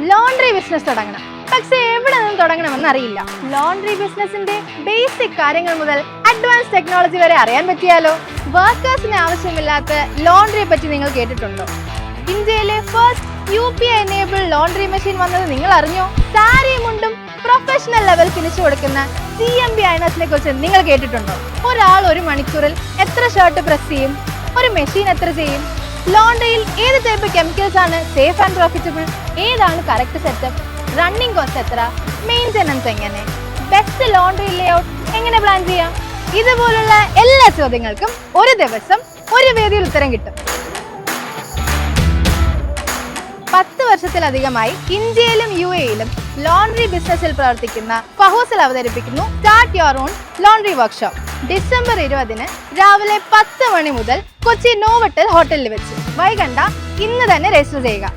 Laundry business തുടങ്ങണം. പക്ഷെ എവിടെ നിന്ന് തുടങ്ങണമെന്ന് അറിയില്ല. ലോണ്ടറി ബിസിനസിന്റെ ബേസിക് കാര്യങ്ങൾ മുതൽ അഡ്വാൻസ് ടെക്നോളജി വരെ അറിയാൻ പറ്റിയാലോ? വർക്കേഴ്സിന് ആവശ്യമില്ലാത്ത ലോണ്ടറിയെ പറ്റി നിങ്ങൾ കേട്ടിട്ടുണ്ടോ? ഇന്ത്യയിലെ first UPI enable laundry machine വന്നത് നിങ്ങൾ അറിഞ്ഞോ? സാരി മുണ്ടും പ്രൊഫഷണൽ ലെവൽ ഫിനിഷ് കൊടുക്കുന്ന CMB അയണേഴ്സിനെ കുറിച്ച് നിങ്ങൾ കേട്ടിട്ടുണ്ടോ? ഒരാൾ ഒരു മണിക്കൂറിൽ എത്ര ഷർട്ട് പ്രസ് ചെയ്യും? ഒരു മെഷീൻ എത്ര ചെയ്യും? ലോണ്ടറിയിൽ ഏത് ടൈപ്പ് കെമിക്കൽസ് ആണ് സേഫ് ആൻഡ് പ്രോഫിറ്റബിൾ? ഏതാണ് കറക്റ്റ് സെറ്റപ്പ്? റണ്ണിംഗ് കോസ്റ്റ് എത്ര? മെയിൻ്റെനൻസ് എങ്ങനെ? ബെസ്റ്റ് ലോണ്ടറി ലേഔട്ട് എങ്ങനെ പ്ലാൻ ചെയ്യാം? ഇതുപോലുള്ള എല്ലാ ചോദ്യങ്ങൾക്കും ഒരു ദിവസം ഒരു വേദിയിൽ ഉത്തരം കിട്ടും. 10 വർഷത്തിലധികമായി ഇന്ത്യയിലും UAEയിലും ലോണ്ടറി ബിസിനസ്സിൽ പ്രവർത്തിക്കുന്ന ഫഹൂസൽ അവതരിപ്പിക്കുന്നു start your own laundry workshop. December 20 രാവിലെ 10 മണി മുതൽ കൊച്ചി നോവട്ടൽ ഹോട്ടലിൽ വെച്ച്. വൈകണ്ട, ഇന്ന് തന്നെ രജിസ്റ്റർ ചെയ്യുക.